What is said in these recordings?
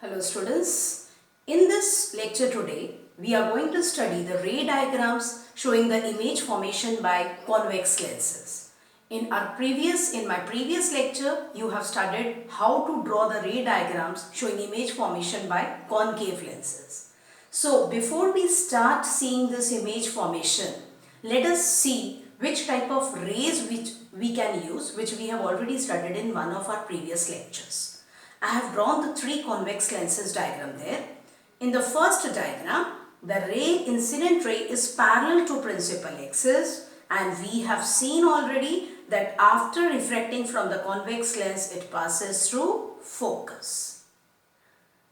Hello students, in this lecture today we are going to study the ray diagrams showing the image formation by convex lenses. In my previous lecture you have studied how to draw the ray diagrams showing image formation by concave lenses. So before we start seeing this image formation, let us see which type of rays which we can use, which we have already studied in one of our previous lectures. I have drawn the three convex lenses diagram there. In the first diagram, the incident ray is parallel to principal axis, and we have seen already that after refracting from the convex lens, it passes through focus.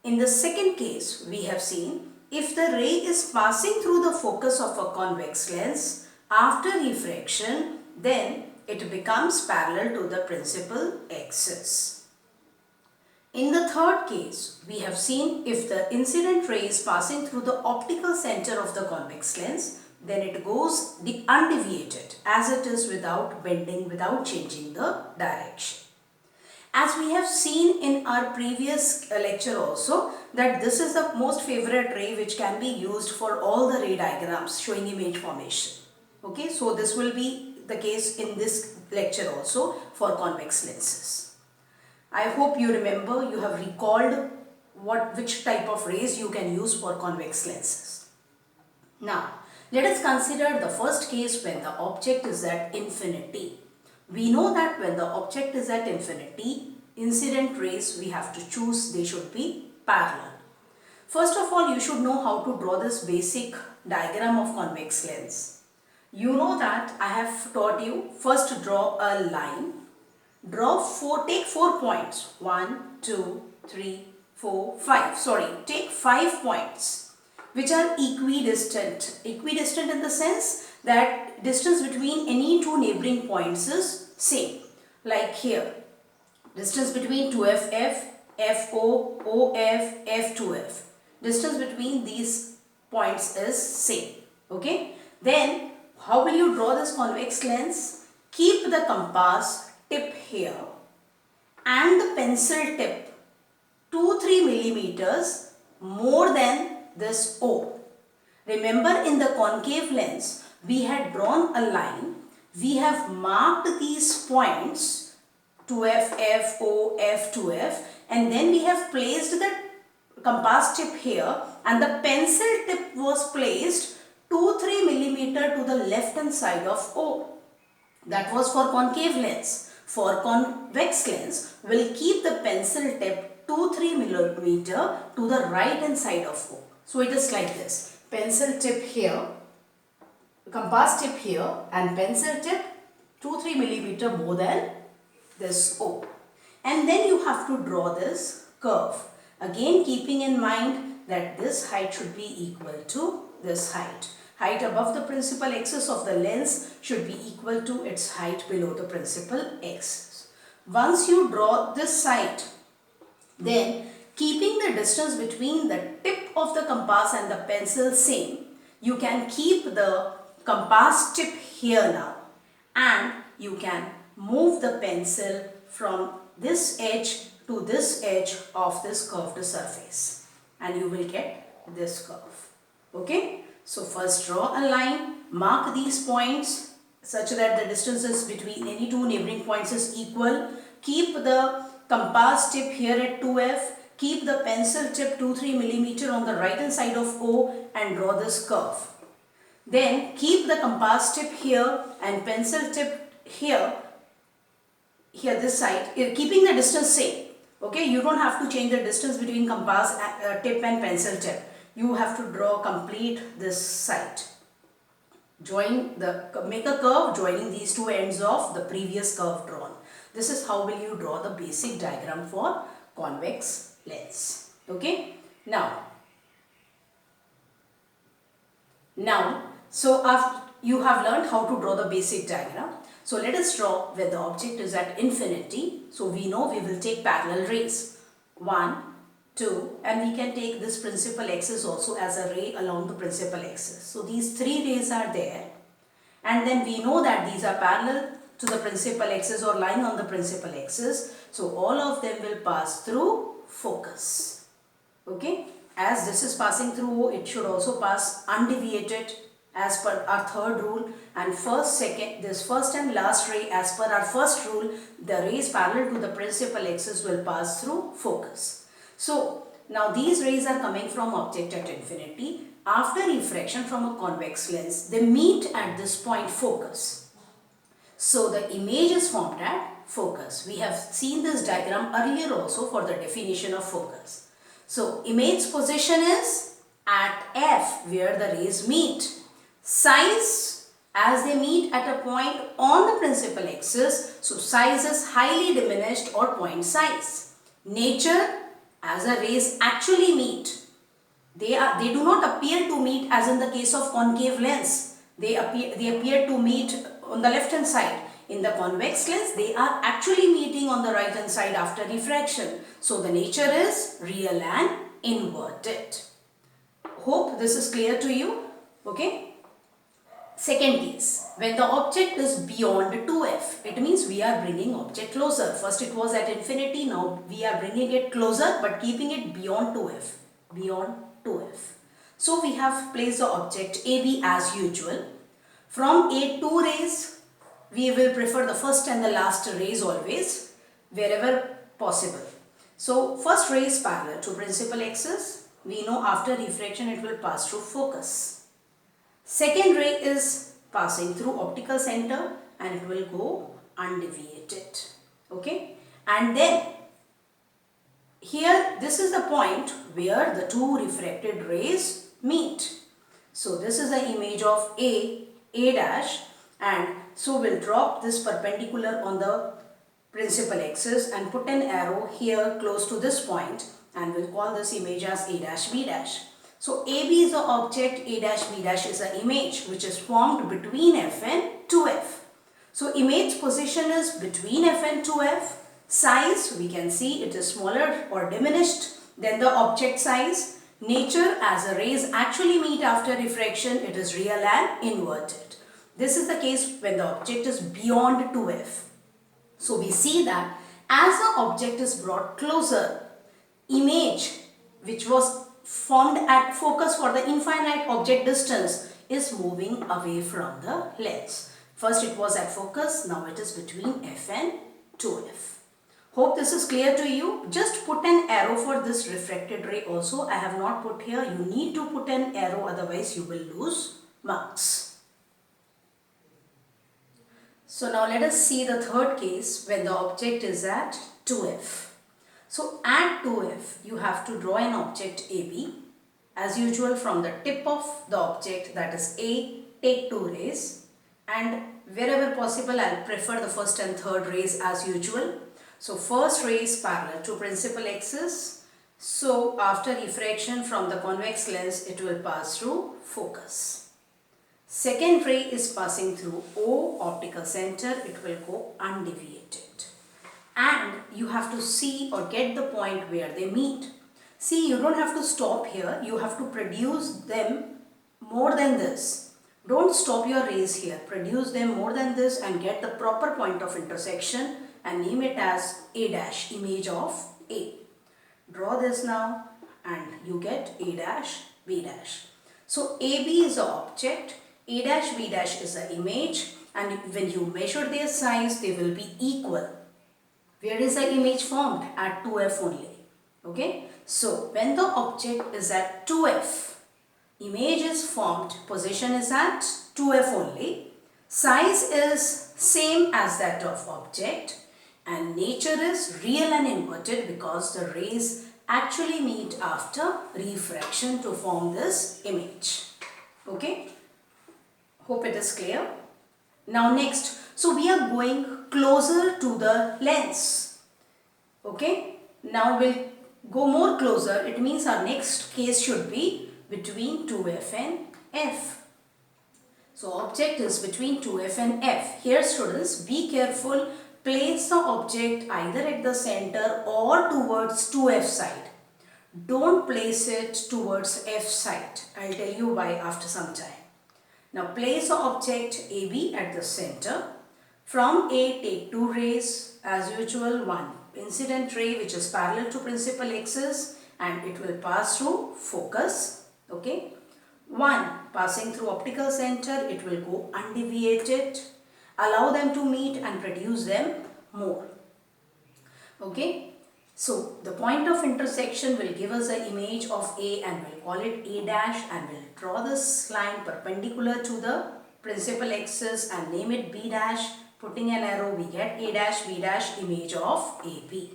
In the second case, we have seen if the ray is passing through the focus of a convex lens after refraction, then it becomes parallel to the principal axis. In the third case, we have seen if the incident ray is passing through the optical center of the convex lens, then it goes undeviated as it is without bending, without changing the direction. As we have seen in our previous lecture also, that this is the most favorite ray which can be used for all the ray diagrams showing image formation. Okay, so this will be the case in this lecture also for convex lenses. I hope you remember, you have recalled which type of rays you can use for convex lenses. Now, let us consider the first case when the object is at infinity. We know that when the object is at infinity, incident rays we have to choose, they should be parallel. First of all, you should know how to draw this basic diagram of convex lens. You know that I have taught you first draw a line. Take 4 points. 1, 2, 3, 4, 5. Sorry, take 5 points which are equidistant. Equidistant in the sense that distance between any two neighboring points is same. Like here, distance between 2FF, FO, OF, F2F. Distance between these points is same. Okay. Then, how will you draw this convex lens? Keep the compass tip here and the pencil tip 2-3 millimeters more than this O. Remember, in the concave lens we had drawn a line. We have marked these points 2F, F, O, F, 2F, and then we have placed the compass tip here and the pencil tip was placed 2-3 millimeter to the left hand side of O. That was for concave lens. For convex lens, we will keep the pencil tip 2-3 millimeter to the right hand side of O. So it is like this. Pencil tip here, compass tip here, and pencil tip 2-3 millimeter more than this O. And then you have to draw this curve. Again, keeping in mind that this height should be equal to this height. Height above the principal axis of the lens should be equal to its height below the principal axis. Once you draw this side, then keeping the distance between the tip of the compass and the pencil same, you can keep the compass tip here now and you can move the pencil from this edge to this edge of this curved surface and you will get this curve. Okay. So first draw a line, mark these points such that the distances between any two neighboring points is equal. Keep the compass tip here at 2F. Keep the pencil tip 2-3 millimeter on the right hand side of O and draw this curve. Then keep the compass tip here and pencil tip here this side, keeping the distance same. Okay, you don't have to change the distance between compass tip and pencil tip. You have to draw complete this side. Make a curve joining these two ends of the previous curve drawn. This is how will you draw the basic diagram for convex lens. Okay. So after you have learned how to draw the basic diagram. So let us draw where the object is at infinity. So we know we will take parallel rays. 1, 2, and we can take this principal axis also as a ray along the principal axis. So these 3 rays are there and then we know that these are parallel to the principal axis or lying on the principal axis. So all of them will pass through focus. Okay, as this is passing through O, it should also pass undeviated as per our third rule, and this first and last ray as per our first rule, the rays parallel to the principal axis will pass through focus. So now these rays are coming from object at infinity. After refraction from a convex lens, they meet at this point focus. So the image is formed at focus. We have seen this diagram earlier also for the definition of focus. So image position is at F where the rays meet. Size as they meet at a point on the principal axis. So size is highly diminished or point size. Nature as the rays actually meet. They do not appear to meet as in the case of concave lens. They appear to meet on the left hand side. In the convex lens, they are actually meeting on the right hand side after refraction. So the nature is real and inverted. Hope this is clear to you. Okay. Second case, when the object is beyond 2f, it means we are bringing object closer. First it was at infinity, now we are bringing it closer but keeping it beyond 2f. Beyond 2f. So we have placed the object AB as usual. From A, 2 rays. We will prefer the first and the last rays always, wherever possible. So first ray is parallel to principal axis. We know after refraction it will pass through focus. Second ray is passing through optical center and it will go undeviated. Okay. And then here this is the point where the two refracted rays meet. So this is the image of A dash, and so we'll drop this perpendicular on the principal axis and put an arrow here close to this point, and we'll call this image as A dash B dash. So AB is the object, A dash B dash is the image which is formed between F and 2F. So image position is between F and 2F. Size, we can see it is smaller or diminished than the object size. Nature, as the rays actually meet after refraction, it is real and inverted. This is the case when the object is beyond 2f. So we see that as the object is brought closer, image which was formed at focus for the infinite object distance is moving away from the lens. First it was at focus, now it is between f and 2f. Hope this is clear to you. Just put an arrow for this refracted ray also. I have not put here. You need to put an arrow, otherwise you will lose marks. So now let us see the third case when the object is at 2f. So at 2f you have to draw an object AB. As usual, from the tip of the object, that is A, take 2 rays, and wherever possible I will prefer the first and third rays as usual. So first ray is parallel to principal axis. So after refraction from the convex lens it will pass through focus. Second ray is passing through O, optical center, it will go undeviated. And you have to see or get the point where they meet. See, you don't have to stop here, you have to produce them more than this. Don't stop your rays here, produce them more than this and get the proper point of intersection and name it as A dash, image of A. Draw this now and you get A dash, B dash. So AB is the object, A dash, B dash is the image, and when you measure their size, they will be equal. Where is the image formed? At 2f only. Okay. So when the object is at 2f, image is formed, position is at 2f only. Size is same as that of object, and nature is real and inverted because the rays actually meet after refraction to form this image. Okay. Hope it is clear. Now next, so we are going closer to the lens. Okay. Now we'll go more closer. It means our next case should be between 2f and f. So object is between 2f and f. Here students, be careful. Place the object either at the center or towards 2f side. Don't place it towards f side. I'll tell you why after some time. Now place the object AB at the center. From A take 2 rays as usual, 1, incident ray which is parallel to principal axis and it will pass through focus. Okay. One passing through optical center, it will go undeviated, allow them to meet and produce them more. Okay. So the point of intersection will give us an image of A and we'll call it A dash and we'll draw this line perpendicular to the principal axis and name it B dash. Putting an arrow, we get A dash B dash image of AB.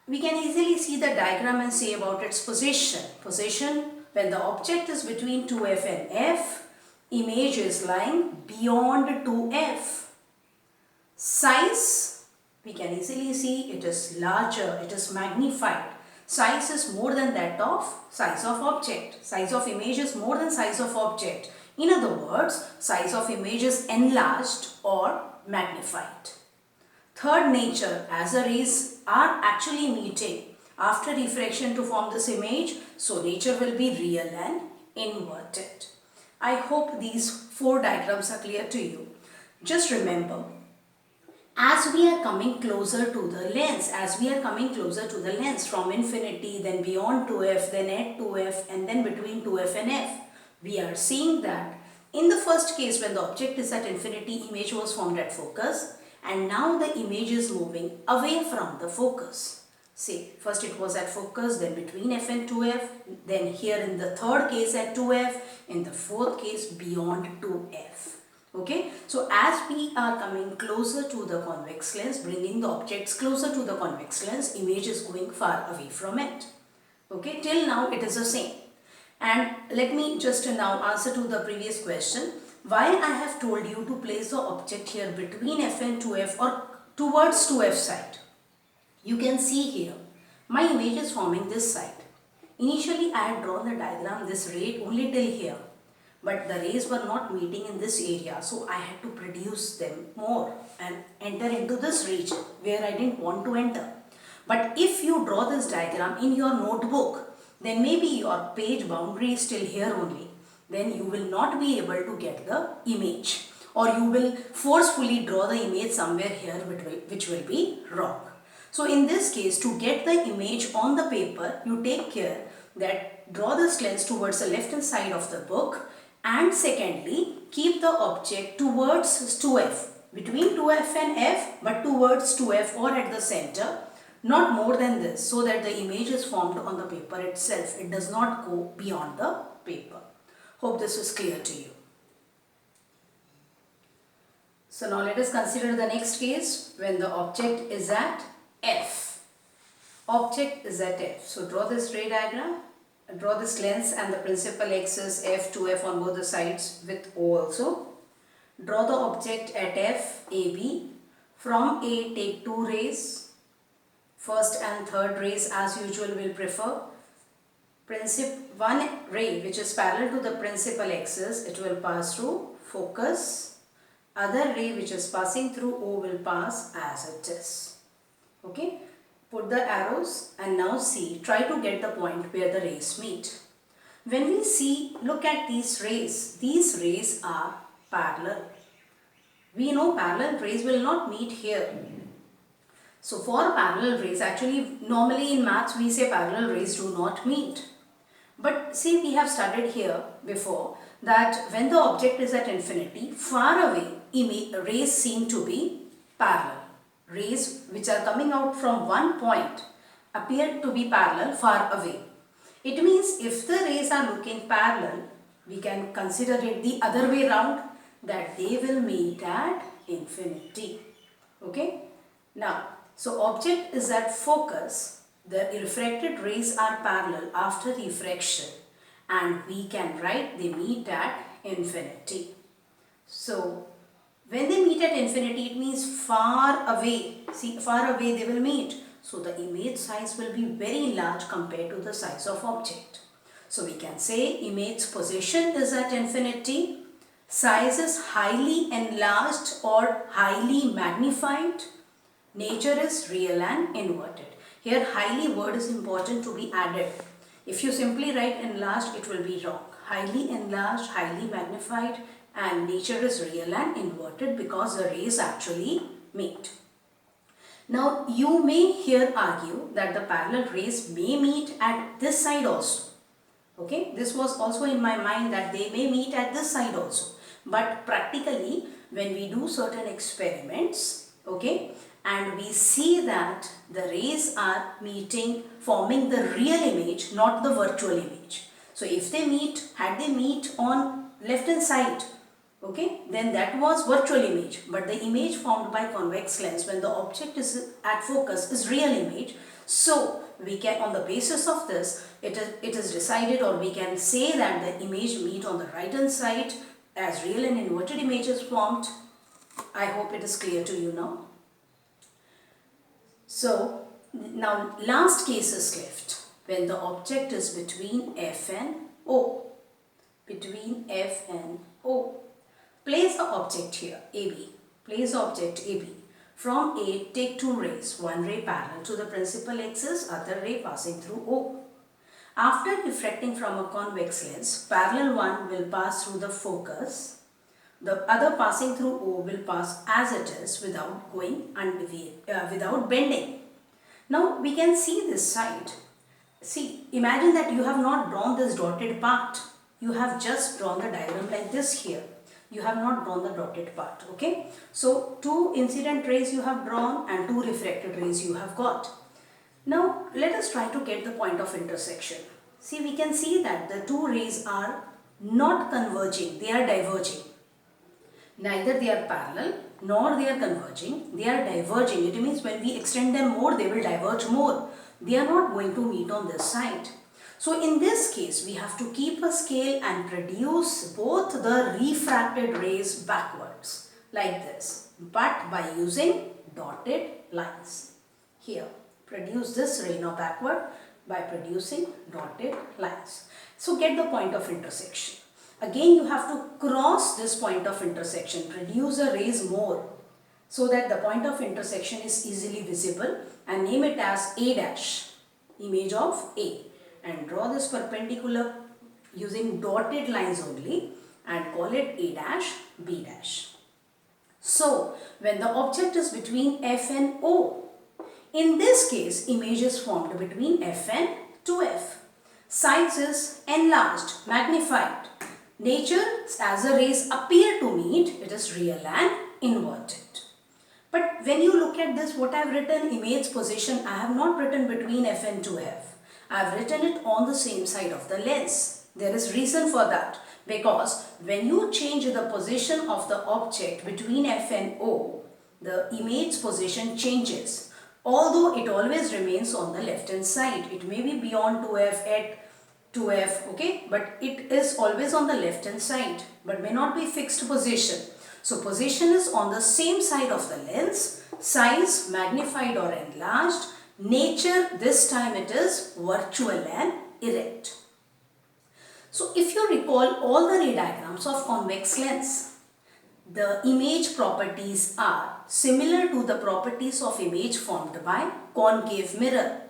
We can easily see the diagram and say about its position. Position, when the object is between 2F and F, image is lying beyond 2F. Size, we can easily see it is larger, it is magnified. Size is more than that of size of object. Size of image is more than size of object. In other words, size of image is enlarged or magnified. Third nature, as the rays are actually meeting after refraction to form this image, so nature will be real and inverted. I hope these 4 diagrams are clear to you. Just remember, as we are coming closer to the lens, from infinity, then beyond 2F, then at 2F and then between 2F and F, we are seeing that in the first case when the object is at infinity, image was formed at focus and now the image is moving away from the focus. See, first it was at focus, then between F and 2F, then here in the third case at 2F, in the fourth case beyond 2F. Okay, so as we are coming closer to the convex lens, bringing the objects closer to the convex lens, image is going far away from it. Okay, till now it is the same. And let me just now answer to the previous question. Why I have told you to place the object here between F and 2F or towards 2F side. You can see here, my image is forming this side. Initially I had drawn the diagram this ray only till here. But the rays were not meeting in this area, so I had to produce them more and enter into this region where I didn't want to enter. But if you draw this diagram in your notebook, then maybe your page boundary is still here only. Then you will not be able to get the image, or you will forcefully draw the image somewhere here which will be wrong. So in this case, to get the image on the paper, you take care that draw this lens towards the left hand side of the book. And secondly, keep the object towards 2F, between 2F and F, but towards 2F or at the center, not more than this, so that the image is formed on the paper itself. It does not go beyond the paper. Hope this is clear to you. So now let us consider the next case when the object is at F. Object is at F. So draw this ray diagram. Draw this lens and the principal axis F to F on both the sides with O also. Draw the object at F, AB. From A take 2 rays. First and third rays as usual will prefer. One ray which is parallel to the principal axis, it will pass through focus. Other ray which is passing through O will pass as it is. Okay. Put the arrows and now see, try to get the point where the rays meet. When we see, look at these rays are parallel. We know parallel rays will not meet here. So for parallel rays, actually normally in maths we say parallel rays do not meet. But see, we have studied here before that when the object is at infinity, far away rays seem to be parallel. Rays which are coming out from one point appear to be parallel far away. It means if the rays are looking parallel, we can consider it the other way round, that they will meet at infinity. Okay. Now, so object is at focus, the refracted rays are parallel after refraction and we can write they meet at infinity. So, when they meet at infinity, it means far away. See, far away they will meet. So the image size will be very large compared to the size of object. So we can say image position is at infinity. Size is highly enlarged or highly magnified. Nature is real and inverted. Here highly word is important to be added. If you simply write enlarged, it will be wrong. Highly enlarged, highly magnified, and nature is real and inverted because the rays actually meet. Now you may here argue that the parallel rays may meet at this side also. Okay, this was also in my mind that they may meet at this side also. But practically when we do certain experiments, okay, and we see that the rays are meeting, forming the real image, not the virtual image. So if they meet, had they meet on left hand side, okay, then that was virtual image, but the image formed by convex lens when the object is at focus is real image. So we can, on the basis of this, it is decided, or we can say that the image meet on the right hand side as real and inverted image is formed. I hope it is clear to you now. So now last case is left when the object is between F and O. Between F and O. Place the object here, AB. Place the object AB. From A, take two rays, one ray parallel to the principal axis, other ray passing through O. After refracting from a convex lens, parallel one will pass through the focus. The other passing through O will pass as it is without going without bending. Now we can see this side. See, imagine that you have not drawn this dotted part. You have just drawn the diagram like this here. You have not drawn the dotted part, okay? So, two incident rays you have drawn and two refracted rays you have got. Now, let us try to get the point of intersection. See, we can see that the two rays are not converging, they are diverging. Neither they are parallel nor they are converging, they are diverging. It means when we extend them more, they will diverge more. They are not going to meet on this side. So in this case, we have to keep a scale and produce both the refracted rays backwards like this, but by using dotted lines. Here, produce this ray now backward by producing dotted lines. So get the point of intersection. Again, you have to cross this point of intersection, produce a rays more so that the point of intersection is easily visible, and name it as A dash, image of A. And draw this perpendicular using dotted lines only and call it A dash, B dash. So, when the object is between F and O, in this case, image is formed between F and 2F. Size is enlarged, magnified. Nature, as the rays appear to meet, it is real and inverted. But when you look at this, what I have written, image position, I have not written between F and 2F. I have written it on the same side of the lens. There is reason for that, because when you change the position of the object between F and O, the image position changes. Although it always remains on the left hand side. It may be beyond 2F, at 2F, okay, but it is always on the left hand side, but may not be fixed position. So position is on the same side of the lens, size magnified or enlarged. Nature, this time it is virtual and erect. So if you recall all the ray diagrams of convex lens, the image properties are similar to the properties of image formed by concave mirror.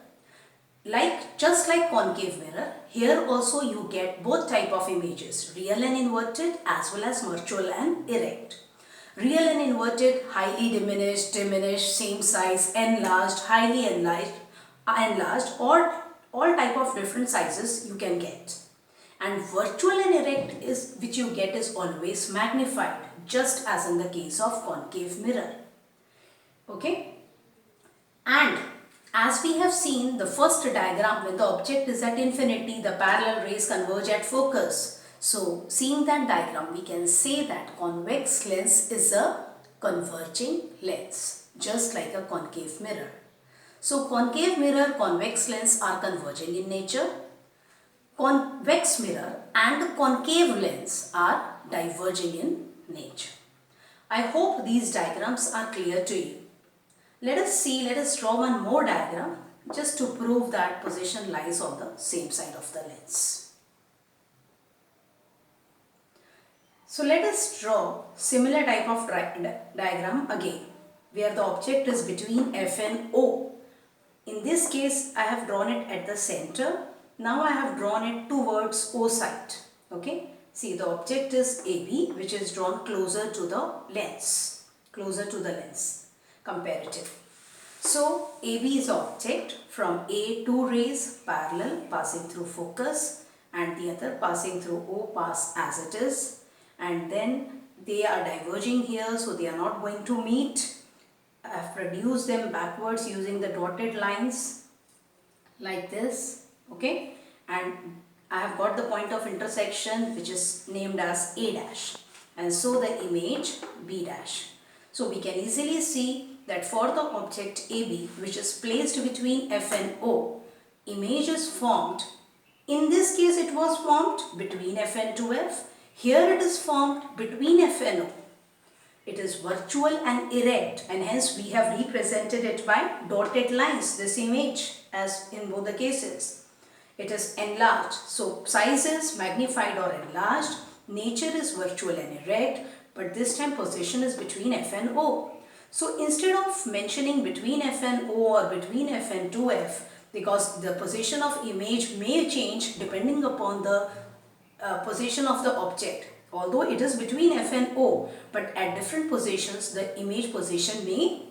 Just like concave mirror, here also you get both type of images, real and inverted as well as virtual and erect. Real and inverted, highly diminished, same size, enlarged, highly enlarged, or all type of different sizes you can get. And virtual and erect is which you get is always magnified, just as in the case of concave mirror. Okay? And as we have seen the first diagram, when the object is at infinity, the parallel rays converge at focus. So, seeing that diagram, we can say that convex lens is a converging lens, just like a concave mirror. So, concave mirror, convex lens are converging in nature. Convex mirror and concave lens are diverging in nature. I hope these diagrams are clear to you. Let us draw one more diagram just to prove that position lies on the same side of the lens. So let us draw similar type of diagram again, where the object is between F and O. In this case, I have drawn it at the center. Now I have drawn it towards O side. Okay. See, the object is AB, which is drawn closer to the lens. Comparatively. So AB is object. From A, two rays parallel passing through focus and the other passing through O pass as it is, and then they are diverging here, so they are not going to meet. I have produced them backwards using the dotted lines like this, okay, and I have got the point of intersection which is named as A dash, and so the image B dash. So we can easily see that for the object AB, which is placed between F and O, image is formed. In this case it was formed between F and 2F. Here it is formed between F and O. It is virtual and erect, and hence we have represented it by dotted lines, this image, as in both the cases. It is enlarged, so size is magnified or enlarged, nature is virtual and erect, but this time position is between F and O. So instead of mentioning between F and O or between F and 2F, because the position of image may change depending upon the position of the object. Although it is between F and O, but at different positions the image position may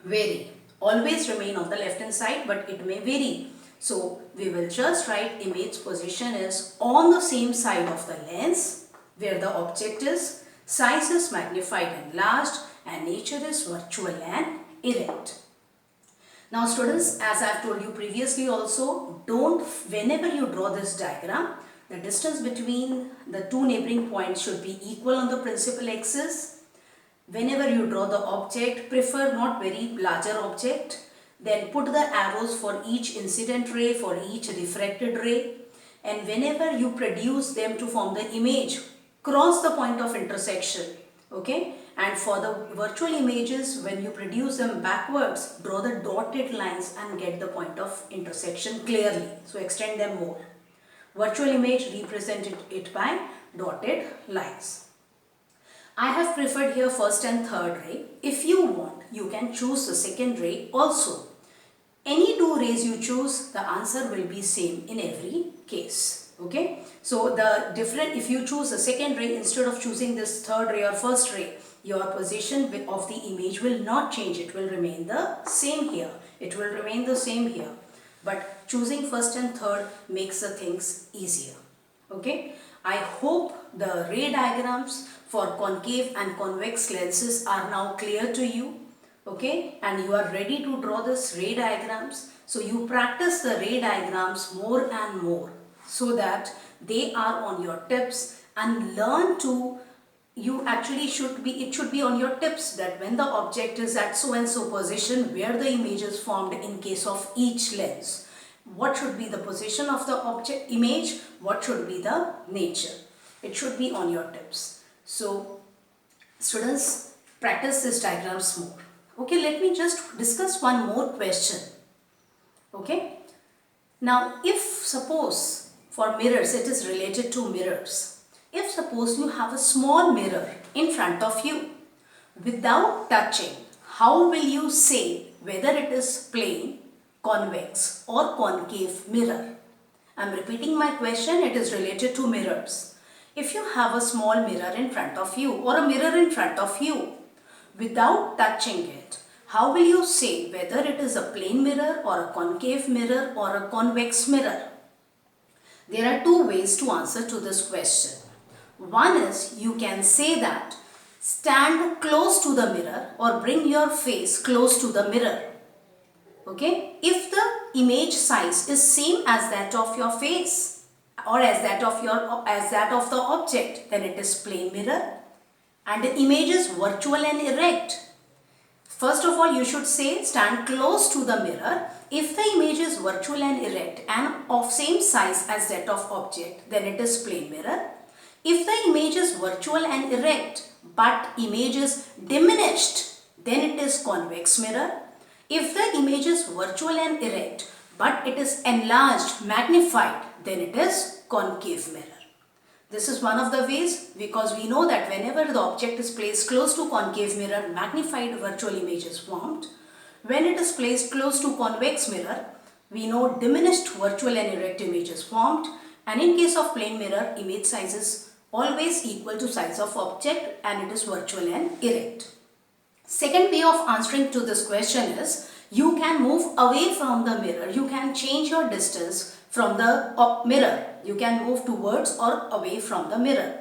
vary. Always remain on the left hand side, but it may vary. So we will just write image position is on the same side of the lens where the object is, size is magnified and enlarged, and nature is virtual and erect. Now students, as I have told you previously also, whenever you draw this diagram, the distance between the two neighboring points should be equal on the principal axis. Whenever you draw the object, prefer not very larger object. Then put the arrows for each incident ray, for each refracted ray. And whenever you produce them to form the image, cross the point of intersection. Okay? And for the virtual images, when you produce them backwards, draw the dotted lines and get the point of intersection clearly. So extend them more. Virtual image represented it by dotted lines. I have preferred here first and third ray. If you want, you can choose the second ray also. Any two rays you choose, the answer will be same in every case. Okay. So the different, if you choose the second ray instead of choosing this third ray or first ray, your position of the image will not change. It will remain the same here. It will remain the same here. But choosing first and third makes the things easier. Okay. I hope the ray diagrams for concave and convex lenses are now clear to you. Okay. And you are ready to draw this ray diagrams. So you practice the ray diagrams more and more so that they are on your tips, and learn to, it should be on your tips that when the object is at so and so position, where the image is formed in case of each lens. What should be the position of the object image? What should be the nature? It should be on your tips. So students, practice these diagrams more. Okay, let me just discuss one more question. Okay. Now if suppose for mirrors, it is related to mirrors. If suppose you have a small mirror in front of you, without touching, how will you say whether it is plane, convex or concave mirror? I am repeating my question, it is related to mirrors. If you have a small mirror in front of you or a mirror in front of you, without touching it, how will you say whether it is a plane mirror or a concave mirror or a convex mirror? There are two ways to answer to this question. One is you can say that stand close to the mirror or bring your face close to the mirror. Okay? If the image size is same as that of your face or as that of the object, then it is plane mirror, and the image is virtual and erect. First of all, you should say stand close to the mirror. If the image is virtual and erect and of same size as that of object, then it is plane mirror. If the image is virtual and erect but image is diminished, then it is convex mirror. If the image is virtual and erect but it is enlarged, magnified, then it is concave mirror. This is one of the ways, because we know that whenever the object is placed close to concave mirror, magnified virtual image is formed. When it is placed close to convex mirror, we know diminished virtual and erect image is formed. And in case of plane mirror, image size is always equal to size of object and it is virtual and erect. Second way of answering to this question is, you can move away from the mirror. You can change your distance from the mirror. You can move towards or away from the mirror.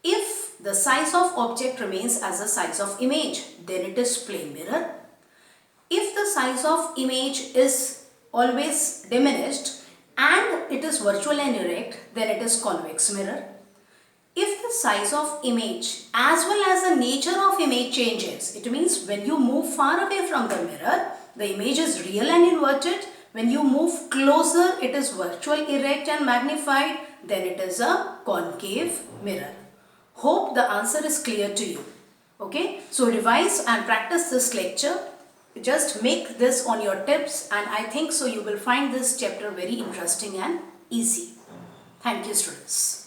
If the size of object remains as the size of image, then it is plane mirror. If the size of image is always diminished and it is virtual and erect, then it is convex mirror. If the size of image as well as the nature of image changes, it means when you move far away from the mirror, the image is real and inverted. When you move closer, it is virtual, erect and magnified, then it is a concave mirror. Hope the answer is clear to you. Okay, so revise and practice this lecture. Just make this on your tips, and I think so you will find this chapter very interesting and easy. Thank you, students.